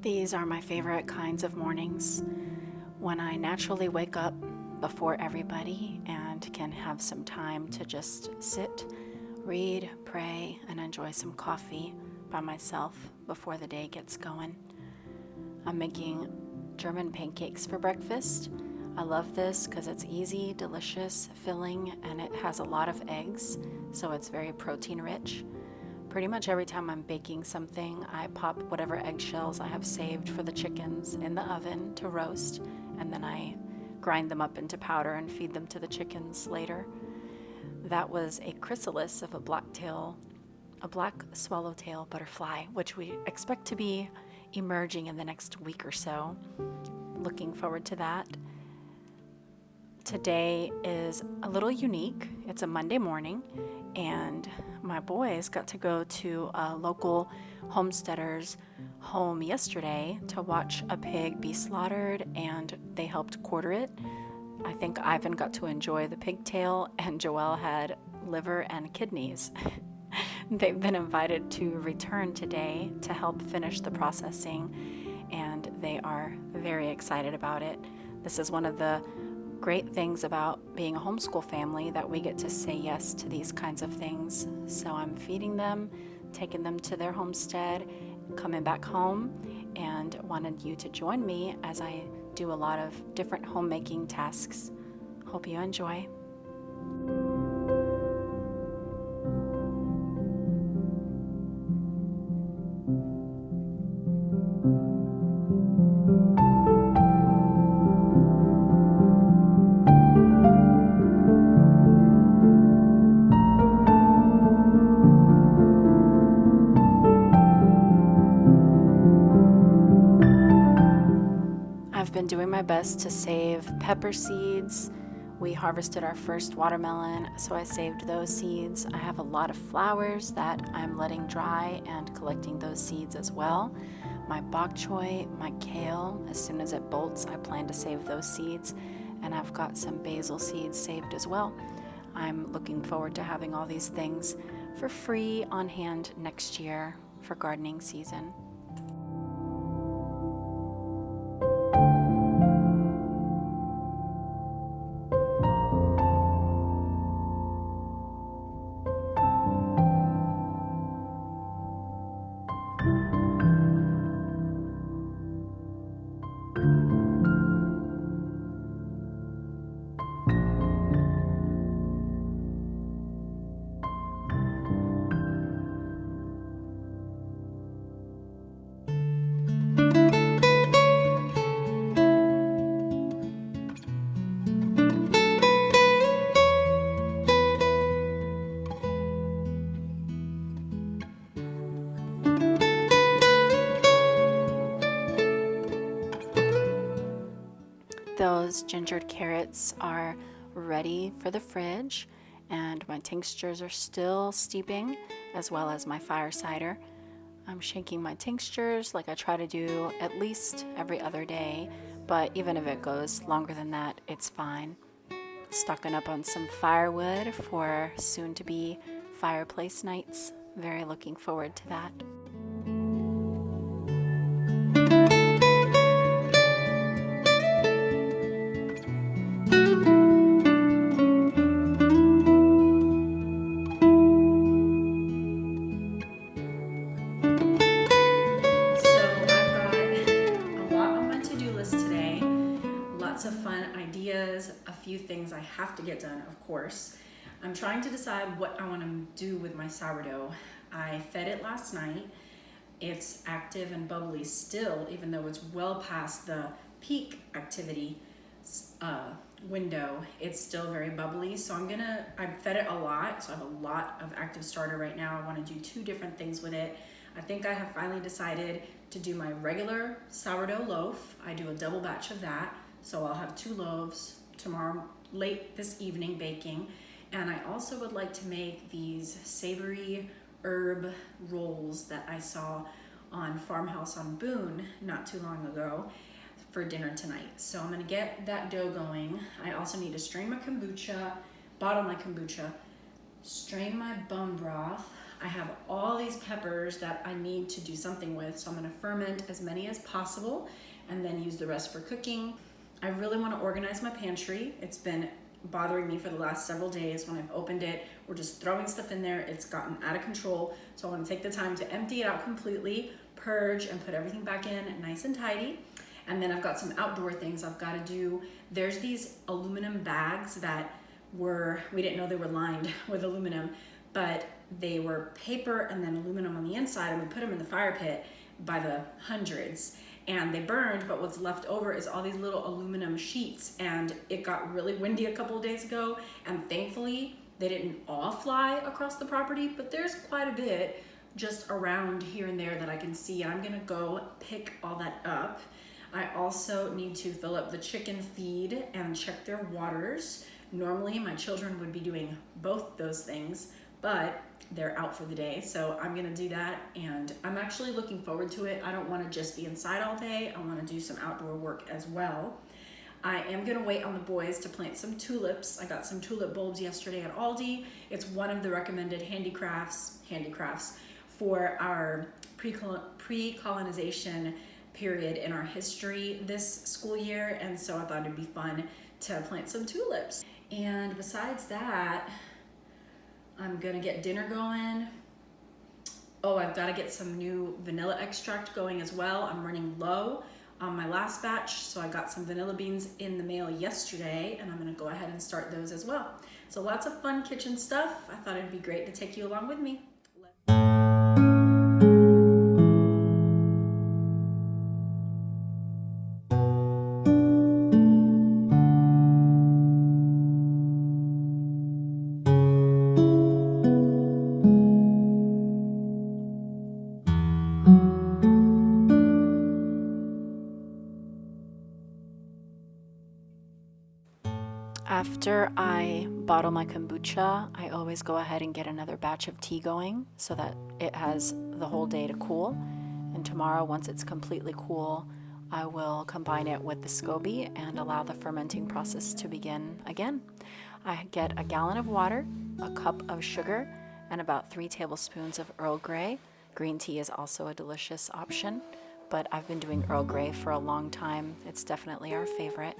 These are my favorite kinds of mornings, when I naturally wake up before everybody and can have some time to just sit, read, pray, and enjoy some coffee by myself before the day gets going. I'm making German pancakes for breakfast. I love this because it's easy, delicious, filling, and it has a lot of eggs, so it's very protein rich. Pretty much every time I'm baking something, I pop whatever eggshells I have saved for the chickens in the oven to roast, and then I grind them up into powder and feed them to the chickens later. That was a chrysalis of a black swallowtail butterfly, which we expect to be emerging in the next week or so. Looking forward to that. Today is a little unique. It's a Monday morning, and my boys got to go to a local homesteader's home yesterday to watch a pig be slaughtered, and they helped quarter it. I think Ivan got to enjoy the pigtail, and Joelle had liver and kidneys. They've been invited to return today to help finish the processing, and they are very excited about it. This is one of the great things about being a homeschool family, that we get to say yes to these kinds of things. So I'm feeding them, taking them to their homestead, coming back home, and wanted you to join me as I do a lot of different homemaking tasks. Hope you enjoy. I've been doing my best to save pepper seeds. We harvested our first watermelon, so I saved those seeds. I have a lot of flowers that I'm letting dry and collecting those seeds as well. My bok choy, my kale, as soon as it bolts, I plan to save those seeds. And I've got some basil seeds saved as well. I'm looking forward to having all these things for free on hand next year for gardening season. Those gingered carrots are ready for the fridge, and my tinctures are still steeping, as well as my fire cider. I'm shaking my tinctures like I try to do at least every other day, but even if it goes longer than that, it's fine. Stocking up on some firewood for soon-to-be fireplace nights. Very looking forward to that. Of fun ideas, a few things I have to get done, of course. I'm trying to decide what I want to do with my sourdough. I fed it last night. It's active and bubbly still, even though it's well past the peak activity window. It's still very bubbly, so I fed it a lot, so I have a lot of active starter right now. I want to do 2 different things with it. I think I have finally decided to do my regular sourdough loaf. I do a double batch of that. So I'll have 2 loaves tomorrow, late this evening baking. And I also would like to make these savory herb rolls that I saw on Farmhouse on Boone not too long ago. for dinner tonight. So I'm gonna get that dough going. I also need to strain my kombucha, bottle my kombucha, strain my bone broth. I have all these peppers that I need to do something with, so I'm gonna ferment as many as possible and then use the rest for cooking. I really wanna organize my pantry. It's been bothering me for the last several days. When I've opened it, we're just throwing stuff in there. It's gotten out of control. So I wanna take the time to empty it out completely, purge, and put everything back in nice and tidy. And then I've got some outdoor things I've gotta do. There's these aluminum bags that we didn't know they were lined with aluminum, but they were paper and then aluminum on the inside, and we put them in the fire pit by the hundreds, and they burned, but what's left over is all these little aluminum sheets, and it got really windy a couple of days ago, and thankfully they didn't all fly across the property, but there's quite a bit just around here and there that I can see, and I'm gonna go pick all that up. I also need to fill up the chicken feed and check their waters. Normally my children would be doing both those things, but they're out for the day, so I'm gonna do that, and I'm actually looking forward to it. I don't wanna just be inside all day. I wanna do some outdoor work as well. I am gonna wait on the boys to plant some tulips. I got some tulip bulbs yesterday at Aldi. It's one of the recommended handicrafts for our pre-colonization period in our history this school year, and so I thought it'd be fun to plant some tulips. And besides that, I'm gonna get dinner going. Oh, I've gotta get some new vanilla extract going as well. I'm running low on my last batch, so I got some vanilla beans in the mail yesterday, and I'm gonna go ahead and start those as well. So lots of fun kitchen stuff. I thought it'd be great to take you along with me. After I bottle my kombucha, I always go ahead and get another batch of tea going so that it has the whole day to cool. And tomorrow, once it's completely cool, I will combine it with the SCOBY and allow the fermenting process to begin again. I get a gallon of water, a cup of sugar, and about 3 tablespoons of Earl Grey. Green tea is also a delicious option, but I've been doing Earl Grey for a long time. It's definitely our favorite.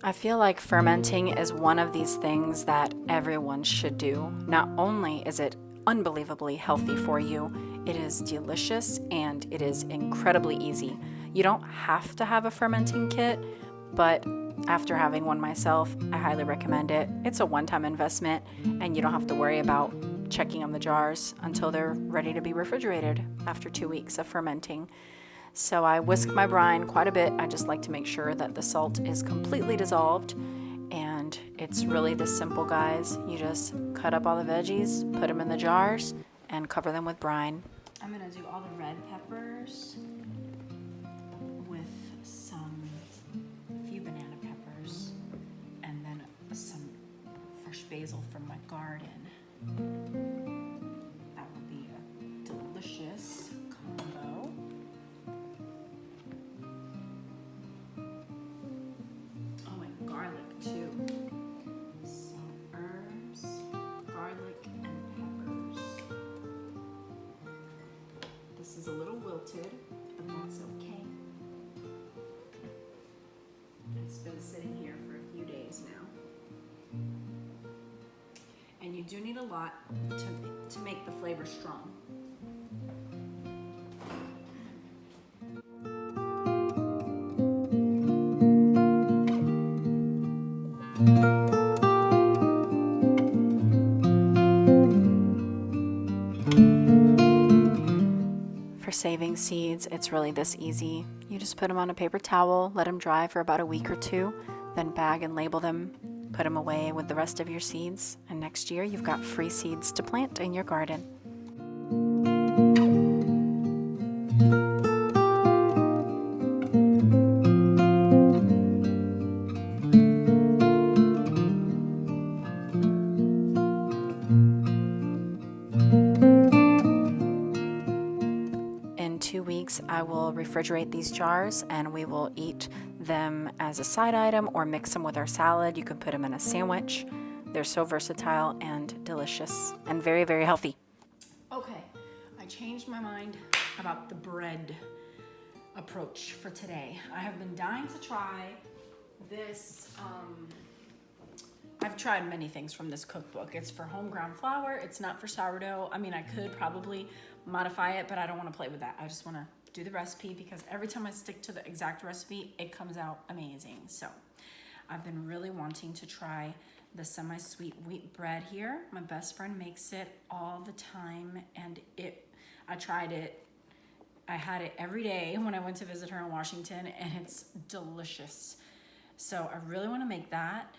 I feel like fermenting is one of these things that everyone should do. Not only is it unbelievably healthy for you, it is delicious and it is incredibly easy. You don't have to have a fermenting kit, but after having one myself, I highly recommend it. It's a one-time investment and you don't have to worry about checking on the jars until they're ready to be refrigerated after 2 weeks of fermenting. So I whisk my brine quite a bit. I just like to make sure that the salt is completely dissolved, and it's really this simple, guys. You just cut up all the veggies, put them in the jars, and cover them with brine. I'm gonna do all the red peppers with a few banana peppers, and then some fresh basil from my garden. That would be a delicious combo. do need a lot to make the flavor strong. For saving seeds, it's really this easy. You just put them on a paper towel, let them dry for about a week or two, then bag and label them, put them away with the rest of your seeds, and next year you've got free seeds to plant in your garden. In 2 weeks, I will refrigerate these jars and we will eat them as a side item or mix them with our salad. You can put them in a sandwich. They're so versatile and delicious and very, very healthy. Okay, I changed my mind about the bread approach for today. I have been dying to try this. I've tried many things from this cookbook. It's for home ground flour. It's not for sourdough. I mean, I could probably modify it, but I don't want to play with that. I just want to do the recipe because every time I stick to the exact recipe, it comes out amazing. So I've been really wanting to try the semi-sweet wheat bread here. My best friend makes it all the time, and I tried it. I had it every day when I went to visit her in Washington, and it's delicious. So I really want to make that.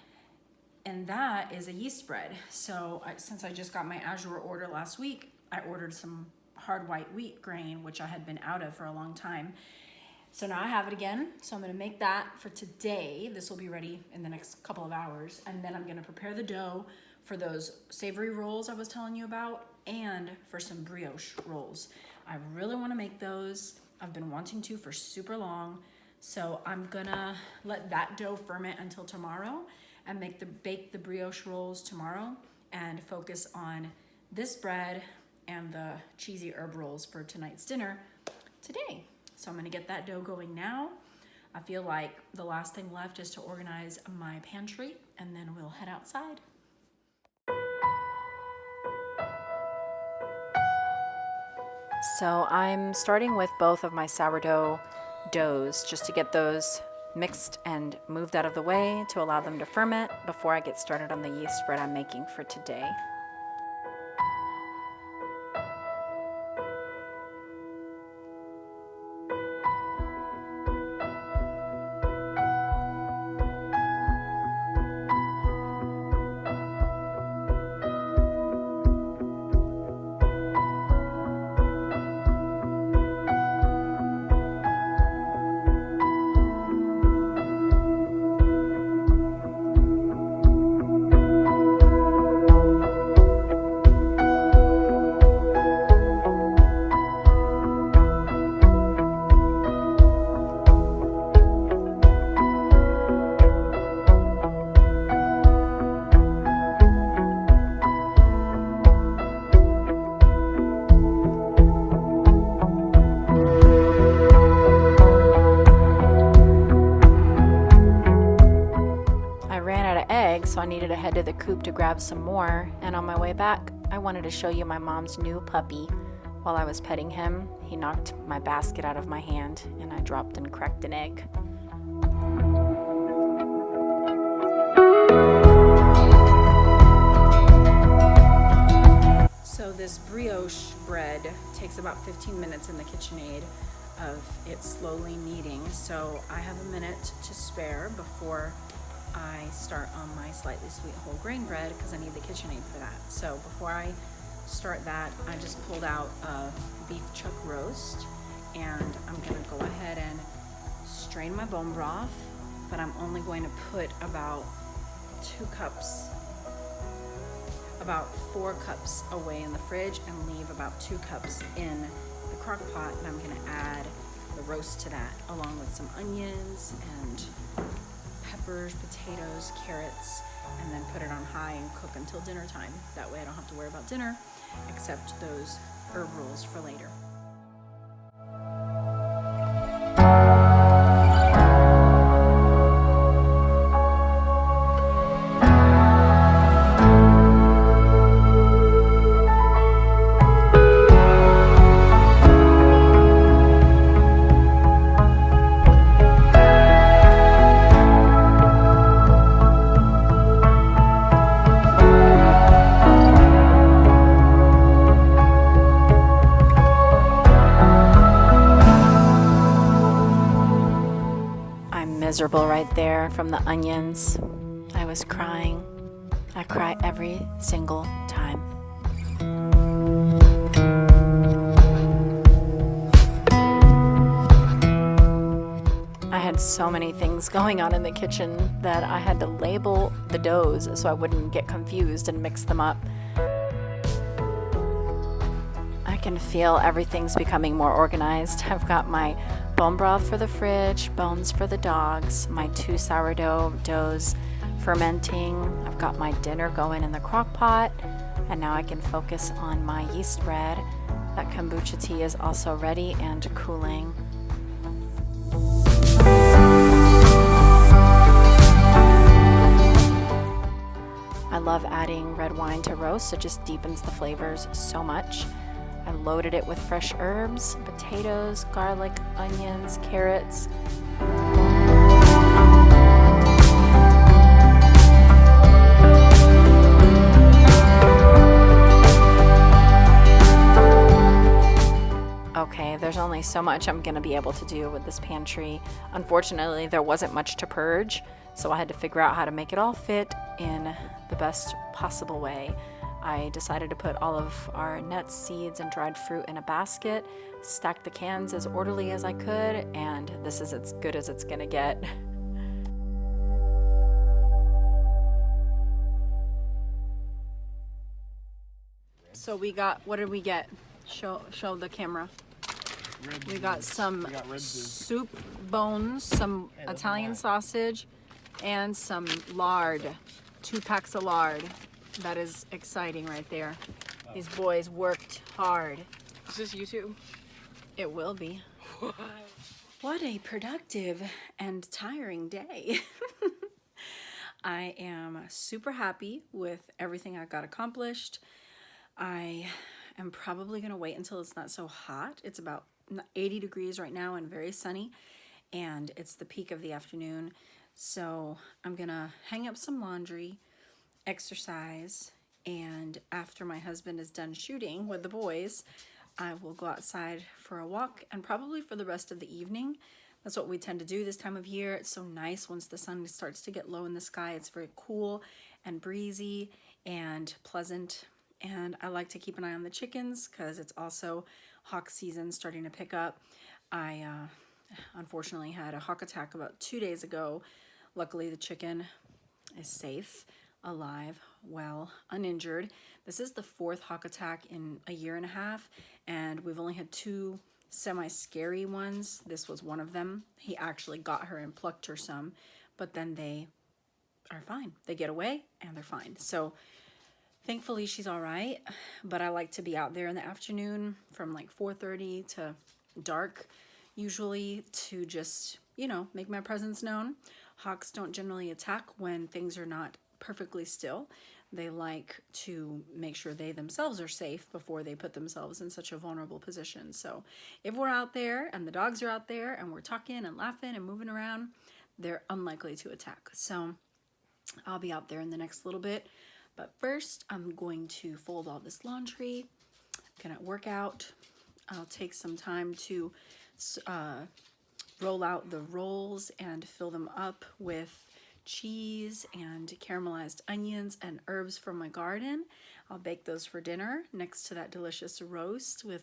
And that is a yeast bread. So since I just got my Azure order last week, I ordered some hard white wheat grain, which I had been out of for a long time. So now I have it again. So I'm gonna make that for today. This will be ready in the next couple of hours. And then I'm gonna prepare the dough for those savory rolls I was telling you about and for some brioche rolls. I really wanna make those. I've been wanting to for super long. So I'm gonna let that dough ferment until tomorrow and bake the brioche rolls tomorrow and focus on this bread and the cheesy herb rolls for tonight's dinner today. So I'm gonna get that dough going now. I feel like the last thing left is to organize my pantry and then we'll head outside. So I'm starting with both of my sourdough doughs just to get those mixed and moved out of the way to allow them to ferment before I get started on the yeast bread I'm making for today. So I needed to head to the coop to grab some more, and on my way back I wanted to show you my mom's new puppy. While I was petting him, he knocked my basket out of my hand and I dropped and cracked an egg. So this brioche bread takes about 15 minutes in the KitchenAid of it slowly kneading, so I have a minute to spare before I start on my slightly sweet whole grain bread because I need the KitchenAid for that. So before I start that, I just pulled out a beef chuck roast, and I'm gonna go ahead and strain my bone broth, but I'm only going to put about 4 cups away in the fridge and leave about 2 cups in the crock pot, and I'm gonna add the roast to that along with some onions and peppers, potatoes, carrots, and then put it on high and cook until dinner time. That way I don't have to worry about dinner except those herb rolls for later. miserable right there from the onions. I was crying. I cry every single time. I had so many things going on in the kitchen that I had to label the doughs so I wouldn't get confused and mix them up. I can feel everything's becoming more organized. I've got my bone broth for the fridge, bones for the dogs, my 2 sourdough doughs fermenting. I've got my dinner going in the crock pot, and now I can focus on my yeast bread. That kombucha tea is also ready and cooling. I love adding red wine to roast. It just deepens the flavors so much. I loaded it with fresh herbs, potatoes, garlic, onions, carrots. Okay, there's only so much I'm going to be able to do with this pantry. Unfortunately, there wasn't much to purge, so I had to figure out how to make it all fit in the best possible way. I decided to put all of our nuts, seeds, and dried fruit in a basket, stack the cans as orderly as I could, and this is as good as it's gonna get. So we got, what did we get? Show the camera. We got some soup bones, some Italian sausage, and some lard. 2 packs of lard. That is exciting right there. These boys worked hard. Is this YouTube? It will be. What a productive and tiring day. I am super happy with everything I got accomplished. I am probably going to wait until it's not so hot. It's about 80 degrees right now and very sunny, and it's the peak of the afternoon. So I'm going to hang up some laundry, exercise, and after my husband is done shooting with the boys, I will go outside for a walk and probably for the rest of the evening. That's what we tend to do this time of year. It's so nice once the sun starts to get low in the sky. It's very cool and breezy and pleasant. And I like to keep an eye on the chickens because it's also hawk season starting to pick up. I unfortunately had a hawk attack about 2 days ago. Luckily, the chicken is safe, alive, well, uninjured. This is the 4th hawk attack in a year and a half, and we've only had 2 semi-scary ones. This was one of them. He actually got her and plucked her some, but then they are fine. They get away and they're fine. So thankfully she's all right, but I like to be out there in the afternoon from like 4:30 to dark usually to just, make my presence known. Hawks don't generally attack when things are not perfectly still. They like to make sure they themselves are safe before they put themselves in such a vulnerable position. So if we're out there and the dogs are out there and we're talking and laughing and moving around, they're unlikely to attack. So I'll be out there in the next little bit. But first, I'm going to fold all this laundry. I'm gonna work out. I'll take some time to roll out the rolls and fill them up with cheese and caramelized onions and herbs from my garden. I'll bake those for dinner next to that delicious roast with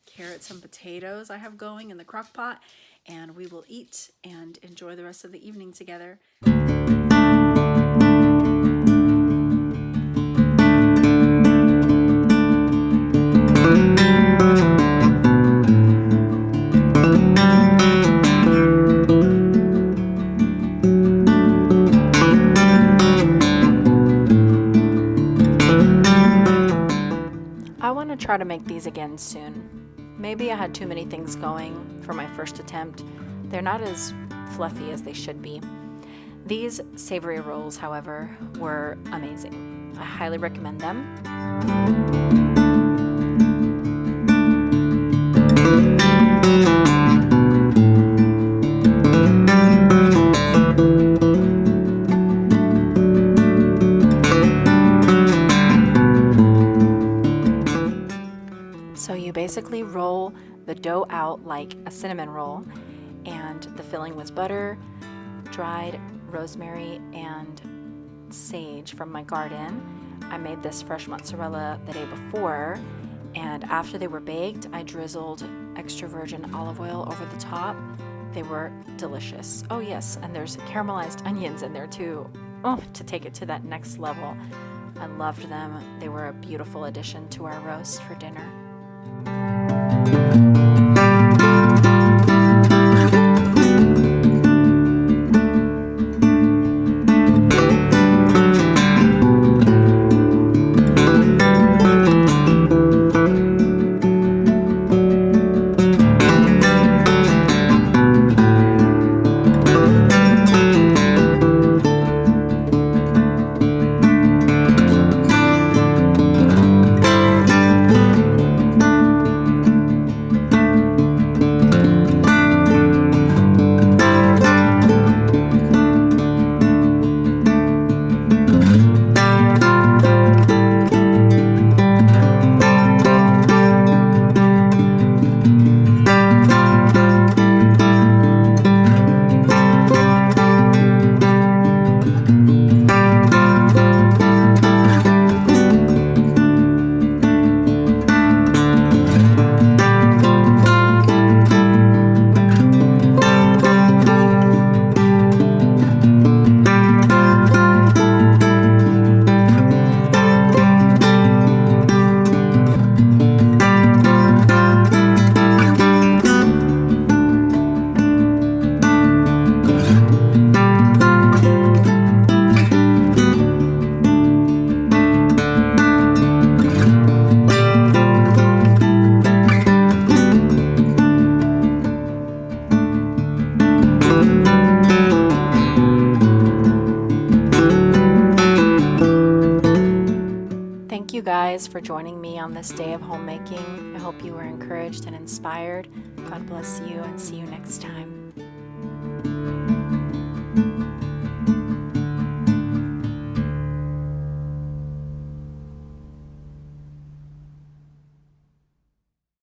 carrots and potatoes I have going in the crock pot, and we will eat and enjoy the rest of the evening together. Try to make these again soon. Maybe I had too many things going for my first attempt. They're not as fluffy as they should be. These savory rolls, however, were amazing. I highly recommend them. So you basically roll the dough out like a cinnamon roll, and the filling was butter, dried rosemary, and sage from my garden. I made this fresh mozzarella the day before, and after they were baked, I drizzled extra virgin olive oil over the top. They were delicious. Oh yes, and there's caramelized onions in there too. Oh, to take it to that next level. I loved them. They were a beautiful addition to our roast for dinner. Thank you guys for joining me on this day of homemaking. I hope you were encouraged and inspired. God bless you, and see you next time.